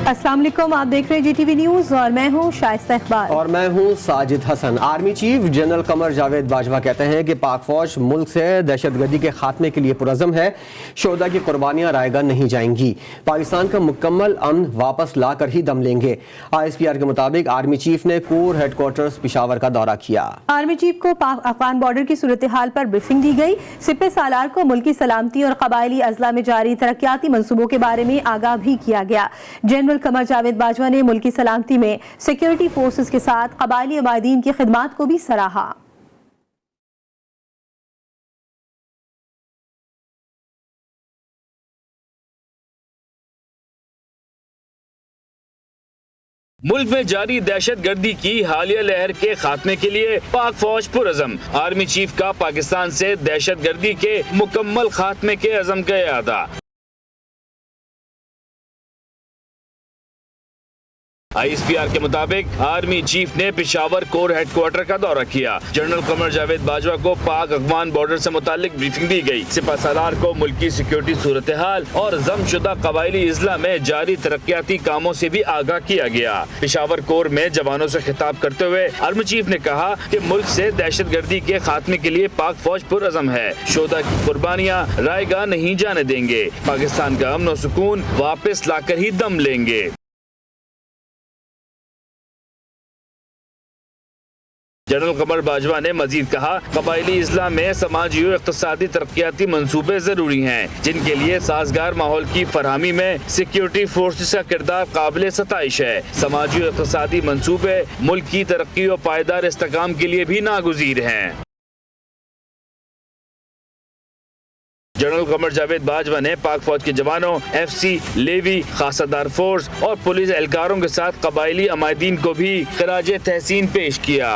अस्सलाम वालेकुम, आप देख रहे हैं GTV न्यूज़ और मैं हूं शाइस्ता इकबाल और मैं हूं Sajid Hasan. Army chief general Qamar Javed Bajwa कहते हैं कि पाक फौज मुल्क से दहशतगर्दी के खात्मे के लिए पुरज़म है। शोहदा की कुर्बानियां रायगा नहीं जाएंगी। पाकिस्तान का मुकम्मल अमन वापस ला कर ही दम लेंगे। ISPR के मुताबिक आर्मी चीफ ने कोर हेडक्वार्टर्स पेशावर का दौरा किया। आर्मी चीफ को पाक अफगान बॉर्डर की सूरत हाल पर ब्रीफिंग दी गई। सिपह सालार को मुल्की सलामती और कबायली अजला में जारी तरक्याती मंसूबों के बारे में आगाह भी किया गया। जनरल कमर जावेद बाजवा ने मुल्की सलामती में सिक्योरिटी फोर्सेस के साथ कबायली अमायदीन की खिदमात को भी सराहा। मुल्क में जारी दहशतगर्दी की हालिया लहर के खात्मे के लिए पाक फौज पुरअज़म। आर्मी चीफ का पाकिस्तान से दहशतगर्दी के मुकम्मल खात्मे के अज़म का इरादा। ISPR के मुताबिक आर्मी चीफ ने पेशावर कोर हेडक्वार्टर का दौरा किया। जनरल कमर जावेद बाजवा को पाक अफगान बॉर्डर से मुतालिक ब्रीफिंग दी गई। सिपह सालार को मुल्की सिक्योरिटी सूरत हाल और जमशुदा कबायली इजला में जारी तरक्याती कामों से भी आगाह किया गया। पेशावर कोर में जवानों से खिताब करते हुए आर्मी चीफ ने कहा कि मुल्क से दहशतगर्दी के खात्मे के लिए पाक फौज पुरअज़म है। शोहदा की कुर्बानियां रायगा नहीं जाने देंगे। पाकिस्तान का अमन और सुकून वापस लाकर ही दम लेंगे। जनरल कमर बाजवा ने मजीद कहा, कबायली इस्लाम में समाजी और इक़्तिसादी तरक्याती मंसूबे जरूरी हैं, जिनके लिए साजगार माहौल की फरहमी में सिक्योरिटी फोर्सेस का किरदार काबिल सताइश है। समाजी और इक़्तिसादी मंसूबे मुल्क की तरक्की और पायदार इस्तेकाम के लिए भी नागुज़ीर हैं। जनरल कमर जावेद बाजवा ने पाक फौज के जवानों, FC, लेवी, खासादार फोर्स और पुलिस एहलकारों के साथ कबायली अमायदीन को भी खराज तहसीन पेश किया।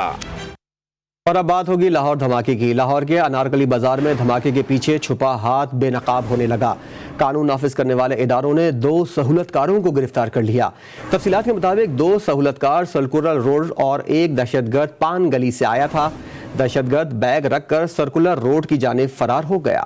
और अब बात होगी लाहौर धमाके की। लाहौर के अनारकली बाजार में धमाके के पीछे छुपा हाथ बेनकाब होने लगा। कानून नाफिज करने वाले इदारों ने 2 सहूलतकारों को गिरफ्तार कर लिया। तफसीलात के मुताबिक 2 सहूलतकार सर्कुलर रोड और एक दहशतगर्द पान गली से आया था। दहशतगर्द बैग रखकर सर्कुलर रोड की जानिब फरार हो गया।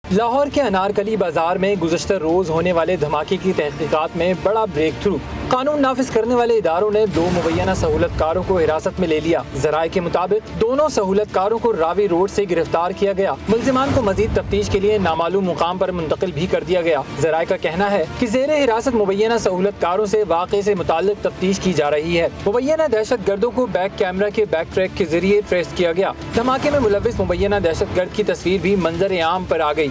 लाहौर के अनारकली बाजार में गुज़श्ता रोज होने वाले धमाके की तहकीकात में बड़ा ब्रेक थ्रू। कानून नाफिज करने वाले इदारों ने 2 मुबैना सहूलतकारों को हिरासत में ले लिया। ज़राए के मुताबिक दोनों सहूलतकारों को रावी रोड से गिरफ्तार किया गया। मुल्जिमान को मजीद तफ्तीश के लिए नामालूम मुकाम पर मुंतकिल भी कर दिया गया। ज़राए का कहना है कि ज़ेरे हिरासत मुबैना सहूलतकारों से वाक़े से मुताल्लिक तफ्तीश की जा रही है। मुबैना दहशत गर्दों को बैक कैमरा के बैक ट्रैक के जरिए ट्रेस किया गया। धमाके में मुलविस मुबैना दहशत गर्द की तस्वीर भी मंजर आम पर आ गई।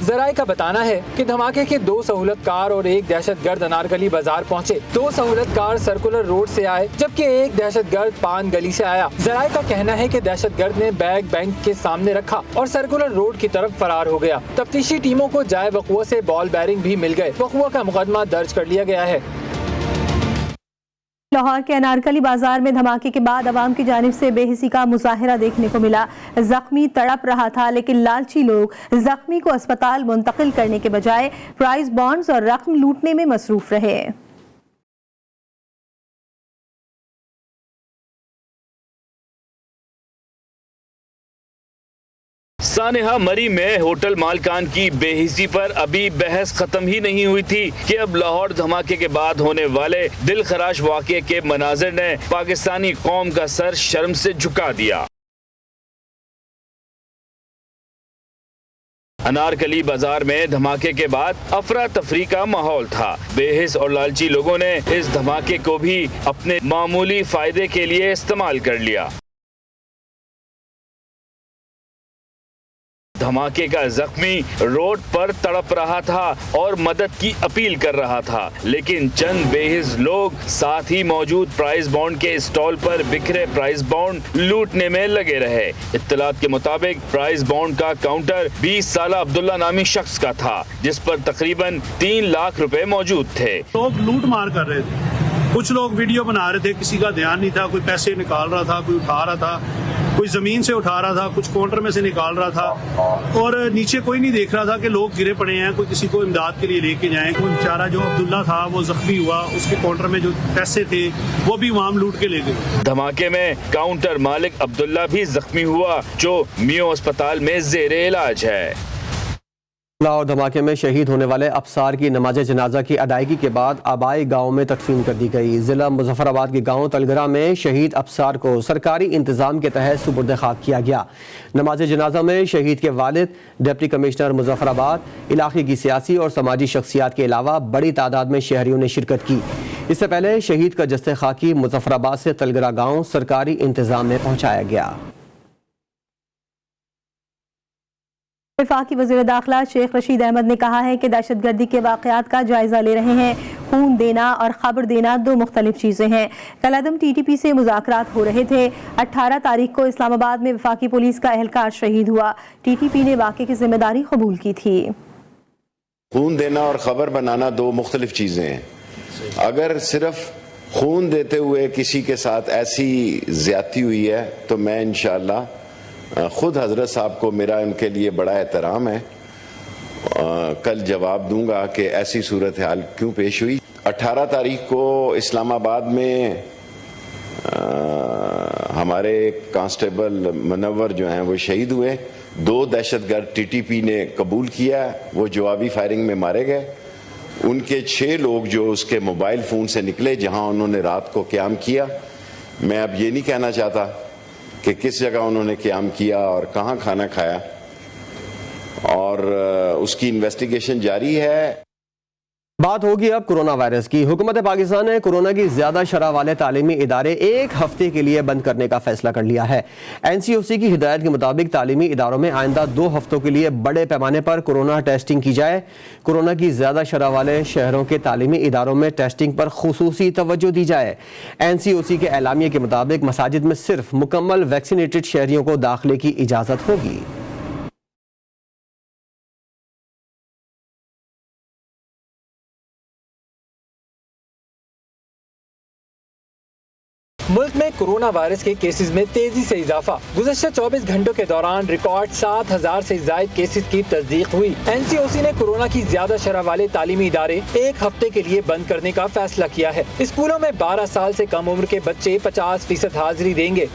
ज़राए का बताना है कि धमाके के 2 सहूलतकार और एक दहशतगर्द अनारकली बाजार पहुंचे। 2 सहूलतकार सर्कुलर रोड से आए, जबकि एक दहशतगर्द पान गली से आया। ज़राए का कहना है कि दहशतगर्द ने बैग बैंक के सामने रखा और सर्कुलर रोड की तरफ फरार हो गया। तफ्तीशी टीमों को जाए वक़ुआ से बॉल बैरिंग भी मिल गए। वक़ुआ का मुकदमा दर्ज कर लिया गया है। लाहौर के अनारकली बाजार में धमाके के बाद अवाम की जानिब से बेहिसी का मुजाहिरा देखने को मिला। जख्मी तड़प रहा था, लेकिन लालची लोग जख्मी को अस्पताल मुंतकिल करने के बजाय प्राइज बॉन्ड्स और रकम लूटने में मसरूफ रहे। सानेहा मरी में होटल मालकान की बेहिसी पर अभी बहस खत्म ही नहीं हुई थी कि अब लाहौर धमाके के बाद होने वाले दिल खराश वाक़े के मनाजिर ने पाकिस्तानी कौम का सर शर्म से झुका दिया। अनारकली बाजार में धमाके के बाद अफरा तफरी का माहौल था। बेहिस और लालची लोगों ने इस धमाके को भी अपने मामूली फायदे के लिए इस्तेमाल कर लिया। धमाके का जख्मी रोड पर तड़प रहा था और मदद की अपील कर रहा था, लेकिन चंद बेहिस लोग साथ ही मौजूद प्राइज बॉन्ड के स्टॉल पर बिखरे प्राइज बॉन्ड लूटने में लगे रहे। इत्तलात के मुताबिक प्राइज बॉन्ड का काउंटर 20 साला अब्दुल्ला नामी शख्स का था, जिस पर तकरीबन 3 लाख रुपए मौजूद थे। लोग लूट मार कर रहे थे, कुछ लोग वीडियो बना रहे थे, किसी का ध्यान नहीं था, कोई पैसे निकाल रहा था, कोई उठा रहा था, कोई ज़मीन से उठा रहा था, कुछ काउंटर में से निकाल रहा था और नीचे कोई नहीं देख रहा था कि लोग गिरे पड़े हैं, कोई किसी को इमदाद के लिए लेके जाएं। कोई बेचारा जो अब्दुल्ला था वो जख्मी हुआ, उसके काउंटर में जो पैसे थे वो भी वहाँ लूट के ले गए। धमाके में काउंटर मालिक अब्दुल्ला भी जख्मी हुआ, जो मियो अस्पताल में जेरे इलाज है। लाहौर धमाके में शहीद होने वाले अफसार की नमाज जनाजा की अदायगी के बाद आबाई गांव में तदफीन कर दी गई। जिला मुजफ्फराबाद के गांव तलगरा में शहीद अफसार को सरकारी इंतजाम के तहत सुपुर्द खाक किया गया। नमाज जनाजा में शहीद के वालिद, डिप्टी कमिश्नर मुजफ्फराबाद, इलाके की सियासी और समाजी शख्सियात के अलावा बड़ी तादाद में शहरियों ने शिरकत की। इससे पहले शहीद का जस्ते खाकी मुजफ्फराबाद से तलगरा गाँव सरकारी इंतजाम में पहुँचाया गया। वफाकी वज़ीर दाखिला शेख रशीद अहमद ने कहा है कि दहशतगर्दी के वाक़यात का जायजा ले रहे हैं। खून देना और खबर देना दो मुख्तलिफ चीज़ें हैं। कल अदम TTP से मुज़ाकरात हो रहे थे। 18 तारीख को इस्लामाबाद में वफाकी पुलिस का एहलकार शहीद हुआ। TTP ने वाक़े की जिम्मेदारी कबूल की थी। खून देना और खबर बनाना दो मुख्तलिफ चीज़ें हैं। अगर सिर्फ खून देते हुए किसी के साथ ऐसी ज्यादती हुई है तो मैं इंशाअल्लाह खुद हजरत साहब को मेरा उनके लिए बड़ा एहतराम है, कल जवाब दूंगा कि ऐसी सूरत हाल क्यों पेश हुई। 18 तारीख को इस्लामाबाद में हमारे कांस्टेबल मुनव्वर जो हैं वो शहीद हुए। 2 दहशतगर्द TTP ने कबूल किया, वो जवाबी फायरिंग में मारे गए। उनके 6 लोग जो उसके मोबाइल फ़ोन से निकले जहां उन्होंने रात को क़याम किया। मैं अब ये नहीं कहना चाहता कि किस जगह उन्होंने क़याम किया और कहां खाना खाया, और उसकी इन्वेस्टिगेशन जारी है। बात होगी अब कोरोना वायरस की। हुकूमत पाकिस्तान ने कोरोना की ज्यादा शरह वाले तालीमी इदारे 1 हफ्ते के लिए बंद करने का फैसला कर लिया है। NCOC की हिदायत के मुताबिक तालीमी इदारों में आइंदा 2 हफ्तों के लिए बड़े पैमाने पर कोरोना टेस्टिंग की जाए। कोरोना की ज्यादा शरह वाले शहरों के तालीमी इदारों में टेस्टिंग पर खुसूसी तवज्जो दी जाए। NCOC के एलामिया के मुताबिक मसाजिद में सिर्फ मुकम्मल वैक्सीनेटेड शहरियों को दाखिले की इजाजत होगी। मुल्क में कोरोना वायरस के केसेस में तेजी से इजाफा। गुज़श्ता 24 घंटों के दौरान रिकॉर्ड 7000 से ज़ायद केसेस की तस्दीक हुई। NCOC ने कोरोना की ज्यादा शरह वाले तालीमी इदारे 1 हफ्ते के लिए बंद करने का फैसला किया है। स्कूलों में 12 साल से कम उम्र के बच्चे 50% हाजिरी देंगे।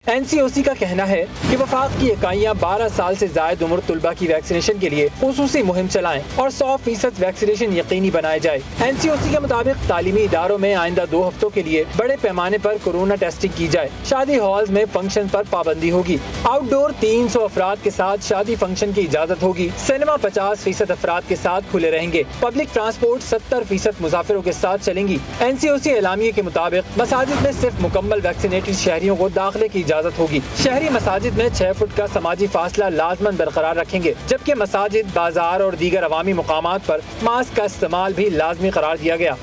NCOC का कहना है कि वफाक की इकाइयाँ 12 साल से जायद उम्र तुलबा की वैक्सीनेशन के लिए खुसूसी मुहिम चलाएं और 100% वैक्सीनेशन यकीनी बनाए जाए। NCOC के मुताबिक तालीमी इदारों में आइंदा 2 हफ्तों के लिए बड़े पैमाने पर कोरोना टेस्टिंग की जाए। शादी हॉल्स में फंक्शन पर पाबंदी होगी। आउटडोर 300 अफराद के साथ शादी फंक्शन की इजाजत होगी। सिनेमा 50% अफराद के साथ खुले रहेंगे। पब्लिक ट्रांसपोर्ट 70% मुसाफिरों के साथ चलेंगी। NCOC एलामिये के मुताबिक मसाजिद में सिर्फ मुकम्मल वैक्सीनेटेड शहरियों को दाखिले की इजाजत होगी। शहरी मसाजिद में 6 फुट का समाजी फासला लाजमन बरकरार रखेंगे, जबकि मसाजिद, बाजार और दीगर अवामी मुकामात पर मास्क का इस्तेमाल भी लाजमी करार दिया गया।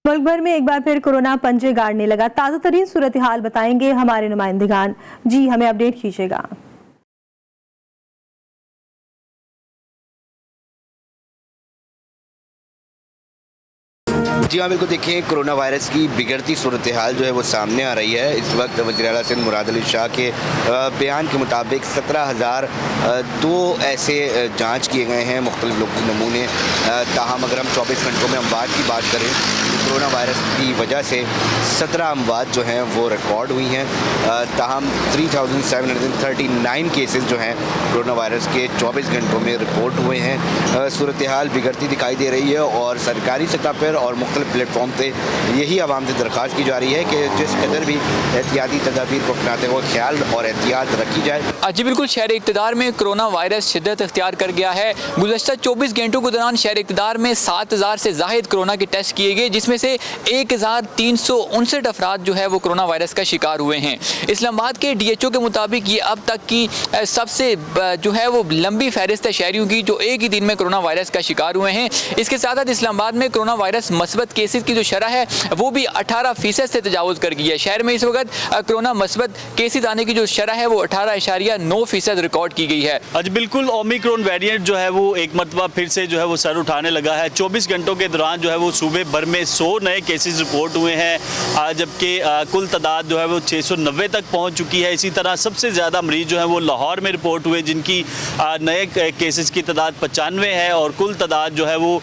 मुल्क भर में एक बार फिर कोरोना पंजे गाड़ने लगा। ताज़ा तरीन सूरत हाल बताएंगे हमारे नुमाइंदगान। जी हमें अपडेट कीजिएगा। जी हाँ, बिल्कुल देखिए, कोरोना वायरस की बिगड़ती सूरत हाल जो है वो सामने आ रही है। इस वक्त वज़ीर आला सिंध मुराद अली शाह के बयान के मुताबिक 17,002 ऐसे जांच किए गए हैं, मुख्तलिफ लोगों के नमूने। ताहम अगर हम 24 घंटों में अमवात की बात करें तो कोरोना वायरस की वजह से 17 अमवात जो हैं वो रिकॉर्ड हुई हैं। ताहम 3739 केसेस जो हैं कोरोना वायरस के 24 घंटों में रिपोर्ट हुए हैं। सूरत हाल बिगड़ती दिखाई दे रही है और सरकारी सतह पर और मुख्तलिफ प्लेटफॉर्म पे यही आवाम से दरख्वास्त की जा रही है कि जिस कदर भी एहतियाती तदाबीर को अपनाते हुए ख्याल और एहतियात रखी जाए। जी बिल्कुल, शहर इक़्तिदार में कोरोना वायरस शिद्दत इख्तियार कर गया है। गुज़श्ता 24 घंटों के दौरान शहर इक़्तिदार में 7000 से ज़ायद कोरोना के टेस्ट किए गए, जिसमें जिसमें से 1359 अफराद जो है वो कोरोना वायरस का शिकार हुए हैं। इस्लामाबाद के DHO के मुताबिक ये अब तक की सबसे जो है वो लंबी फहरिस्त है शहरियों की जो एक ही दिन में कोरोना वायरस का शिकार हुए हैं। इसके साथ साथ इस्लामाबाद में कोरोना वायरस मस्बत केसेस की जो शरह है वो भी 18% से तजावुज़ कर गई है। शहर में इस वक्त कोरोना मस्बत केसेस आने की जो शरह है वो 18.9% रिकॉर्ड की गई है। आज बिल्कुल ओमिक्रॉन वेरिएंट जो है वो एक मरतबा फिर से जो है वो सर उठाने लगा है। 24 घंटों के दौरान जो है वो सूबे भर में 100 नए केसेस रिपोर्ट हुए हैं, जबकि कुल तादाद जो है वो 690 तक पहुंच चुकी है। इसी तरह सबसे ज़्यादा मरीज जो है वो लाहौर में रिपोर्ट हुए, जिनकी नए केसेस की तादाद 95 है और कुल तादाद जो है वो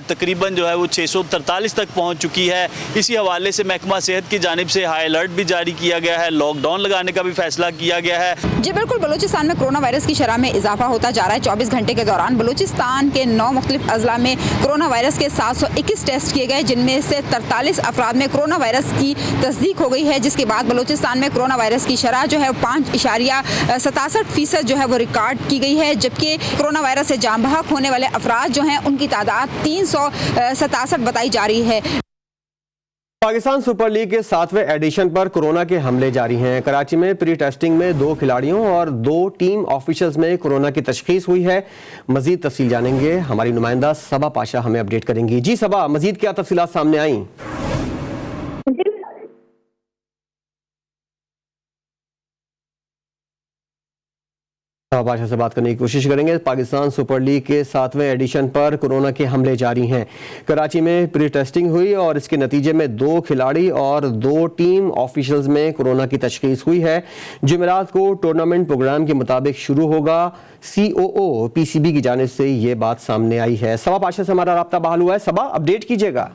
तकरीबन जो है वो 643 तक पहुँच चुकी है। इसी हवाले से महकमा सेहत की जानिब से हाई अलर्ट भी जारी किया गया है, लॉकडाउन लगाने का भी फैसला किया गया है। जी बिल्कुल, बलूचिस्तान में कोरोना वायरस की शरह में इजाफा होता जा रहा है। 24 घंटे के दौरान बलूचिस्तान के 9 मुख्तलिफ अजला में कोरोना वायरस के 721 टेस्ट किए गए, जिनमें से 43 अफराद में कोरोना वायरस की तस्दीक हो गई है, जिसके बाद बलूचिस्तान में कोरोना वायरस की शरह जो है 5.67% जो है वो रिकॉर्ड की गई है, जबकि कोरोना वायरस से जान बहक होने वाले अफराद जो हैं उनकी तादाद 367 बताई जा रही है। पाकिस्तान सुपर लीग के 7वें एडिशन पर कोरोना के हमले जारी हैं। कराची में प्री टेस्टिंग में 2 खिलाड़ियों और 2 टीम ऑफिशियल्स में कोरोना की तशखीस हुई है। मजीद तफसील जानेंगे, हमारी नुमाइंदा सबा पाशा हमें अपडेट करेंगी। जी सबा, मजीद क्या तफसीलात सामने आई? बादशाह से बात करने की कोशिश करेंगे। पाकिस्तान सुपर लीग के 7वें एडिशन पर कोरोना के हमले जारी हैं। कराची में प्री टेस्टिंग हुई और इसके नतीजे में 2 खिलाड़ी और 2 टीम ऑफिशियल्स में कोरोना की तशखीस हुई है। जुमेरात को टूर्नामेंट प्रोग्राम के मुताबिक शुरू होगा। COO PCB की जानिब से ये बात सामने आई है। सबा पाशा से हमारा राब्ता बहाल हुआ है। सबा, अपडेट कीजिएगा।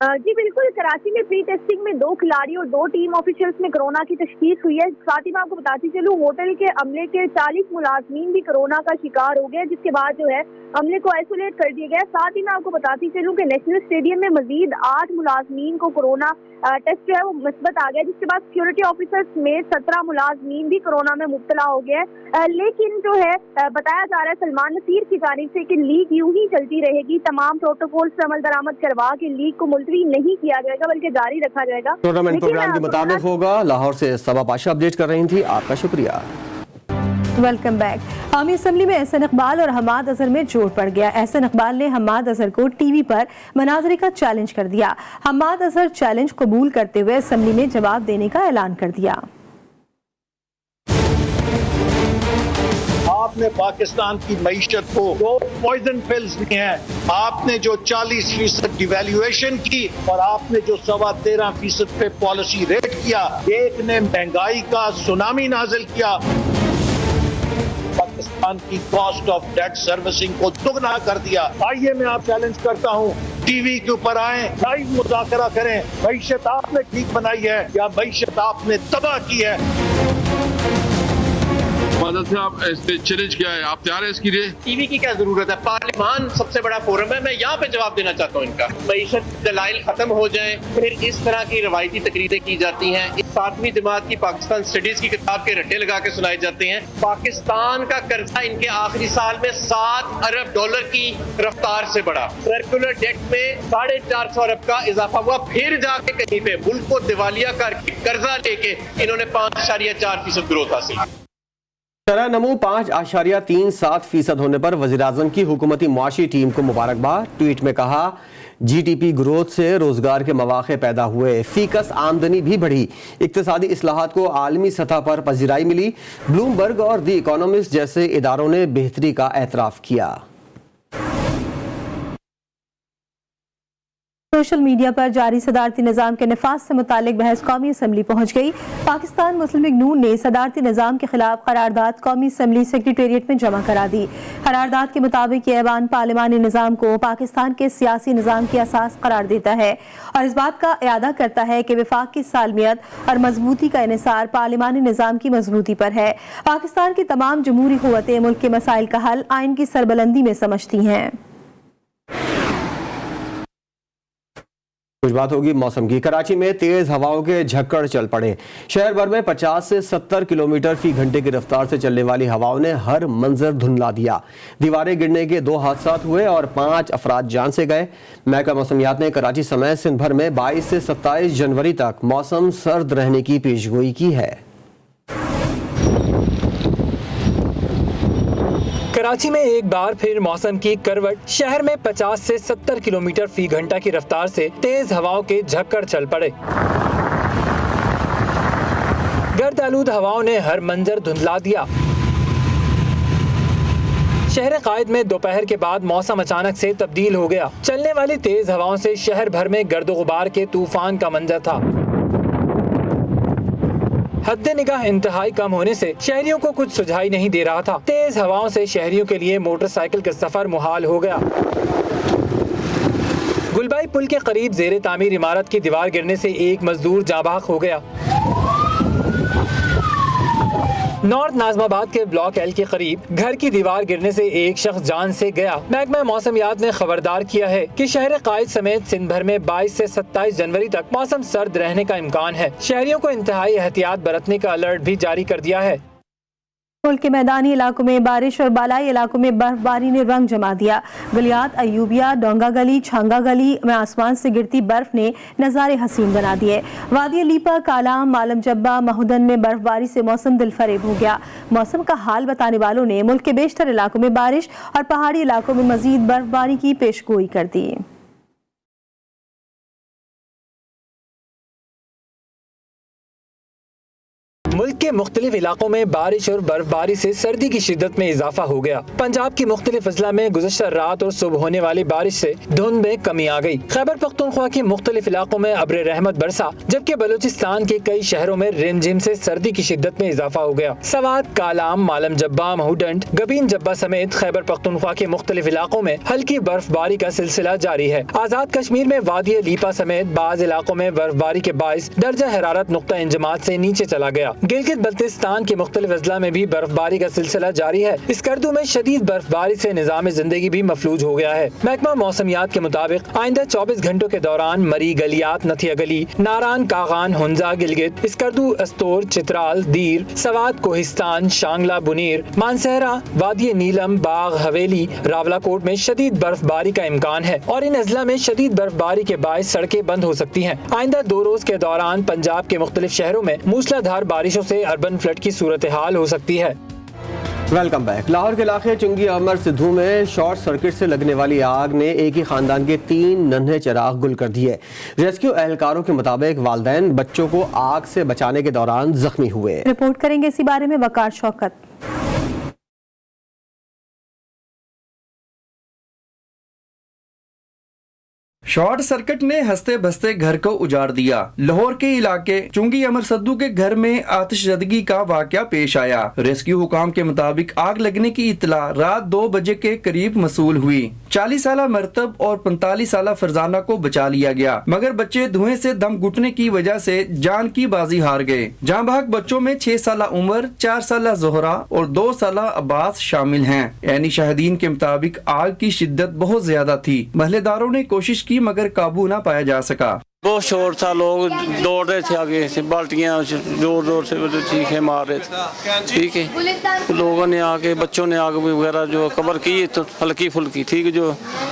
जी बिल्कुल, कराची में प्री टेस्टिंग में 2 खिलाड़ी और 2 टीम ऑफिशियल्स में कोरोना की तशखीस हुई है। साथ ही मैं आपको बताती चलूँ, होटल के अमले के 40 मुलाजमीन भी कोरोना का शिकार हो गए, जिसके बाद जो है अमले को आइसोलेट कर दिया गया। साथ ही मैं आपको बताती चलूँ कि नेशनल स्टेडियम में मजीद 8 मुलाजमीन को कोरोना टेस्ट जो है वो मुस्बत आ गया, जिसके बाद सिक्योरिटी ऑफिसर समेत 17 मुलाजमीन भी कोरोना में मुब्तला हो गए। लेकिन जो है बताया जा रहा है सलमान नसीर की जानिब से कि लीग यूं ही चलती रहेगी, तमाम प्रोटोकॉल से अमल दरामद करवा के लीग को मुलतवी नहीं किया जाएगा बल्कि जारी रखा जाएगा। टूर्नामेंट प्रोग्राम के मुताबिक होगा। लाहौर से सबा पाशा अपडेट कर रही थी, आपका शुक्रिया। Welcome back. कौमी असम्बली में एहसन इकबाल और हम्माद अजहर में जोड़ पड़ गया। एहसन इकबाल ने हम्माद अजहर को टीवी पर मनाजरे का चैलेंज कर दिया। हम्माद अजहर चैलेंज कबूल करते हुए असम्बली में जवाब देने का ऐलान कर दिया। आपने पाकिस्तान की मईशत को जो पॉइजन पिल्स दी हैं, आपने जो 40% डिवैल्यूएशन की और आपने जो 13.25% पे पॉलिसी रेट किया, एक ने महंगाई का सुनामी नाजिल किया, पाकिस्तान की कॉस्ट ऑफ डेट सर्विसिंग को दुगना कर दिया। आइए मैं आप चैलेंज करता हूँ, टीवी के ऊपर आए, लाइव मुज़ाकरा करें। मईशत आपने ठीक बनाई है या मईशत आपने तबाह की है? से आप चैलेंज किया है, आप तैयार है इसके लिए? टीवी की क्या जरूरत है? पार्लिमान सबसे बड़ा फोरम है, मैं यहाँ पे जवाब देना चाहता हूँ इनका। मईशत दलाइल खत्म हो जाए, फिर इस तरह की रवायती तकरीरें की जाती हैं। इस 7वीं जमात की पाकिस्तान स्टडीज की किताब के रट्टे लगा के सुनाए जाते हैं। पाकिस्तान का कर्जा इनके आखिरी साल में $7 अरब की रफ्तार से बढ़ा। सर्कुलर डेट में 450 अरब का इजाफा हुआ। फिर जाके कहीं पे मुल्क को दिवालिया करके कर्जा लेके इन्होंने 5.4% ग्रोथ हासिल। शरह नमू 5.37% होने पर वज़ीर-ए-आज़म की हुकूमती मुआशी टीम को मुबारकबाद। ट्वीट में कहा, GDP ग्रोथ से रोजगार के मौके पैदा हुए, फीकस आमदनी भी बढ़ी, इक्तिसादी इस्लाहात को आलमी सतह पर पजीराई मिली। ब्लूमबर्ग और दी इकोनॉमिस्ट जैसे इदारों ने बेहतरी का एतराफ़ किया। सोशल मीडिया पर जारी सदारती निज़ाम के नफाज से मुतालिक बहस कौमी असम्बली पहुँच गई। पाकिस्तान मुस्लिम लीग नून ने सदारती निज़ाम के खिलाफ करारदाद कौमी असम्बली सेक्रेटेरिएट में जमा करा दी। करारदाद के मुताबिक ये ऐवान पार्लिमानी निज़ाम को पाकिस्तान के सियासी निज़ाम की असास करार देता है और इस बात का इयादा करता है कि वफाक की सालमियत और मजबूती का इन्हिसार पार्लिमानी निज़ाम की मजबूती पर है। पाकिस्तान की तमाम जमहूरी क़ुव्वतें मुल्क के मसाइल का हल आइन की सरबलंदी में समझती हैं। कुछ बात होगी मौसम की। कराची में तेज हवाओं के झक्कड़ चल पड़े। शहर भर में 50 से 70 किलोमीटर फी घंटे की रफ्तार से चलने वाली हवाओं ने हर मंजर धुंधला दिया। दीवारें गिरने के 2 हादसा हुए और 5 अफराद जान से गए। महकमा मौसमियात ने कराची समेत सिंध भर में 22 से 27 जनवरी तक मौसम सर्द रहने की पेशगोई की है। कराची में एक बार फिर मौसम की करवट। शहर में 50 से 70 किलोमीटर फी घंटा की रफ्तार से तेज हवाओं के झक्कड़ चल पड़े। गर्द आलूद हवाओं ने हर मंजर धुंधला दिया। शहर कायद में दोपहर के बाद मौसम अचानक से तब्दील हो गया। चलने वाली तेज हवाओं से शहर भर में गर्द गुबार के तूफान का मंजर था। हद निगाह इंतहाई कम होने से शहरियों को कुछ सुझाई नहीं दे रहा था। तेज हवाओं से शहरियों के लिए मोटरसाइकिल का सफर मुहाल हो गया। गुलबाई पुल के करीब जेर तामीर इमारत की दीवार गिरने से एक मजदूर जाँ बहक हो गया। नॉर्थ नाजमाबाद के ब्लॉक एल के करीब घर की दीवार गिरने से एक शख्स जान से गया। महकमा मौसमियात ने खबरदार किया है कि शहर कायद समेत सिंध भर में 22 से 27 जनवरी तक मौसम सर्द रहने का इम्कान है। शहरियों को इंतहाई एहतियात बरतने का अलर्ट भी जारी कर दिया है। मुल्क के मैदानी इलाकों में बारिश और बालाई इलाकों में बर्फबारी ने रंग जमा दिया। गलियात, अयूबिया, डोंगा गली, छांगा गली में आसमान से गिरती बर्फ ने नज़ारे हसीन बना दिए। वादी लीपा, कालाम, मालम जब्बा, महूदन में बर्फबारी से मौसम दिलफरेब हो गया। मौसम का हाल बताने वालों ने मुल्क के बेशतर इलाकों में बारिश और पहाड़ी इलाकों में मजीद बर्फबारी की पेशगोई कर दी। मुल्क के मुख्तलिफ इलाकों में बारिश और बर्फबारी से सर्दी की शिद्दत में इजाफा हो गया। पंजाब की मुख्तलिफ अजला में गुज़श्ता रात और सुबह होने वाली बारिश से धुंध में कमी आ गई। खैबर पख्तूनख्वा के मुख्तलिफ इलाकों में अब्र रहमत बरसा, जबकि बलूचिस्तान के कई शहरों में रिमझिम से सर्दी की शिद्दत में इजाफा हो गया। सवात, कालाम, मालम जब्बा, महूडंड, गबीन जब्बा समेत खैबर पख्तूनख्वा के मुख्तलिफ इलाकों में हल्की बर्फबारी का सिलसिला जारी है। आजाद कश्मीर में वादी लीपा समेत बाज़ इलाकों में बर्फबारी के बाइस दर्जा हरारत नुक्ता इंजमात से नीचे चला गया। गिलगित बल्तिस्तान के मुख्तलिफ अजला में भी बर्फबारी का सिलसिला जारी है। स्कर्दू में शदीद बर्फबारी से निजाम जिंदगी भी मफलूज हो गया है। महकमा मौसमियात के मुताबिक आइंदा 24 घंटों के दौरान मरी, गलियात, नथिया गली, नारान, कागान, हुंजा, गिलगित, स्कर्दू, अस्तोर, चित्राल, दीर, सवात, कोहिस्तान, शांगला, बुनीर, मानसहरा, वादी नीलम, बाग, हवेली, रावलाकोट में शदीद बर्फबारी का इम्कान है और इन अजला में शदीद बर्फबारी के बायस सड़कें बंद हो सकती हैं। आइंदा 2 रोज के दौरान पंजाब के मुख्तलिफ शहरों में मूसलाधार बारिशों से अर्बन फ्लड की सूरत हाल हो सकती है। Welcome back. लाहौर के इलाके चुंगी अमर सिद्धू में शॉर्ट सर्किट से लगने वाली आग ने एक ही खानदान के 3 नन्हे चिराग गुल कर दिए। रेस्क्यू एहलकारों के मुताबिक वालिदैन बच्चों को आग से बचाने के दौरान जख्मी हुए। रिपोर्ट करेंगे इसी बारे में वकार शौकत। शॉर्ट सर्किट ने हंसते बसते घर को उजाड़ दिया। लाहौर के इलाके चुंगी अमर सद्दू के घर में आतिशजदगी का वाकया पेश आया। रेस्क्यू हुकाम के मुताबिक आग लगने की इतला रात 2 बजे के करीब मसूल हुई। 40 साला मरतब और 45 साला फरजाना को बचा लिया गया, मगर बच्चे धुएं से दम घुटने की वजह से जान की बाजी हार गए। जाँ बहक बच्चों में 6 साला उमर, 4 साला जोहरा और 2 साला अब्बास शामिल हैं। यानी शाहिदीन के मुताबिक आग की शिद्दत बहुत ज्यादा थी। महल्लेदारों ने कोशिश की मगर काबू ना पाया जा सका। बहुत शोर था, लोग दौड़ रहे थे आगे से, बाल्टियां जोर जोर से चीखे मार रहे थे। ठीक है, लोगों ने आके बच्चों ने आग वगैरह जो कवर की तो हल्की फुल्की, ठीक है। जो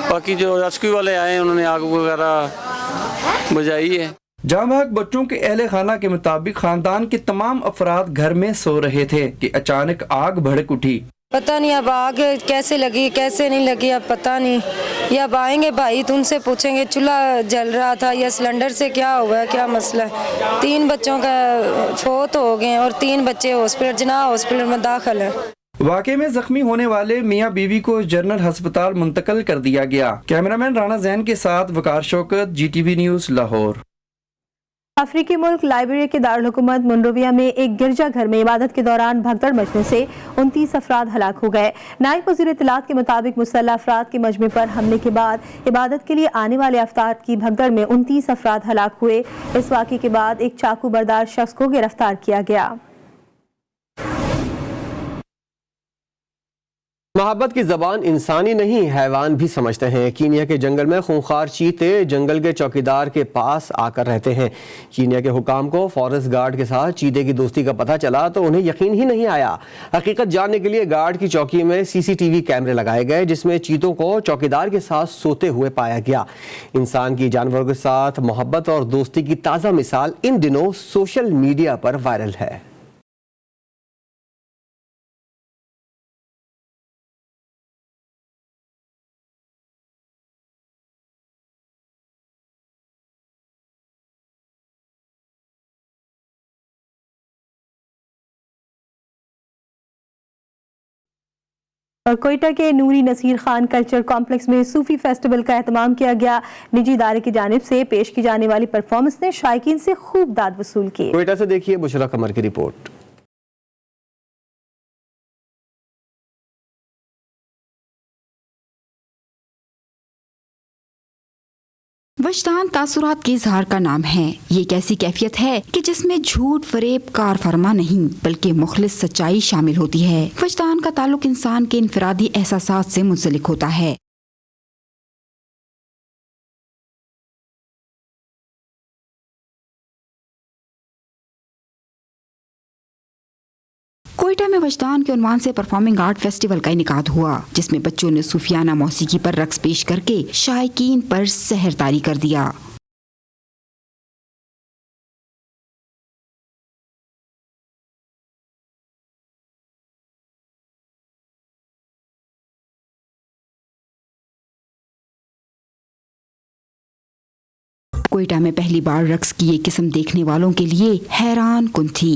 बाकी जो रेस्क्यू वाले आए उन्होंने आग वगैरह बुझाई है। जाँ बहक बच्चों के अहले खाना के मुताबिक खानदान के तमाम अफराद घर में सो रहे थे कि अचानक आग भड़क उठी। पता नहीं अब आग कैसे लगी कैसे नहीं लगी, अब पता नहीं। या अब आएंगे भाई तो उनसे पूछेंगे चूल्हा जल रहा था या सिलेंडर से क्या हुआ है, क्या मसला है। 3 बच्चों का फोत हो गए और 3 बच्चे हॉस्पिटल जना हॉस्पिटल में दाखिल है। वाक़े में जख्मी होने वाले मियाँ बीवी को जनरल अस्पताल मुंतकिल कर दिया गया। कैमरामैन राना जैन के साथ वकार शौकत, GTV न्यूज़ लाहौर। अफ्रीकी मुल्क लाइबेरिया के दारुल हुकूमत मुनरोविया में एक गिरजाघर में इबादत के दौरान भगदड़ मचने से 29 अफराद हलाक हो गए। नायब वज़ीर इत्तलात के मुताबिक मुसल्लह अफराद के मजमे पर हमले के बाद इबादत के लिए आने वाले अफराद की भगदड़ में 29 अफराद हलाक हुए। इस वाक़े के बाद एक चाकू बरदार शख्स को गिरफ्तार किया गया। मोहब्बत की ज़बान इंसानी नहीं हैवान भी समझते हैं। कीनिया के जंगल में खूंखार चीते जंगल के चौकीदार के पास आकर रहते हैं। कीनिया के हुकाम को फॉरेस्ट गार्ड के साथ चीते की दोस्ती का पता चला तो उन्हें यकीन ही नहीं आया। हकीकत जानने के लिए गार्ड की चौकी में CCTV कैमरे लगाए गए जिसमें चीतों को चौकीदार के साथ सोते हुए पाया गया। इंसान की जानवरों के साथ मोहब्बत और दोस्ती की ताज़ा मिसाल इन दिनों सोशल मीडिया पर वायरल है। और कोयटा के नूरी नसीर खान कल्चर कॉम्प्लेक्स में सूफी फेस्टिवल का एहतमाम किया गया। निजी इदारे की जानिब से पेश की जाने वाली परफॉर्मेंस ने शायकीन से खूब दाद वसूल की। कोयटा से देखिए बुशरा कमर की रिपोर्ट। वजदान तासुरात के इजहार का नाम है। ये एक ऐसी कैफियत है कि जिसमें झूठ फरेब कार फरमा नहीं बल्कि मुखलिस सच्चाई शामिल होती है। वजदान का ताल्लुक इंसान के इनफरादी एहसासात से मुंसलिक होता है। कोयटा में वजदान के उन्वान से परफॉर्मिंग आर्ट फेस्टिवल का इनेकाद हुआ जिसमें बच्चों ने सूफियाना मौसीकी पर रक्स पेश करके शायकीन पर सहरतारी कर दिया। कोयटा में पहली बार रक्स की ये किस्म देखने वालों के लिए हैरान कुन थी।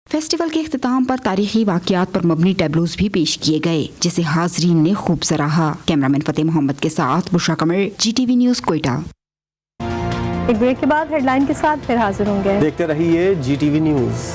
फेस्टिवल के इख्तिताम पर तारीखी वाक़यात पर मबनी टैब्लोज भी पेश किए गए जिसे हाजरीन ने खूब सराहा। कैमरामैन फतेह मोहम्मद के साथ बुशरा कमर, GTV न्यूज़ कोयटा। एक ब्रेक के बाद हेडलाइन के साथ फिर हाजिर होंगे। देखते रहिए GTV न्यूज़।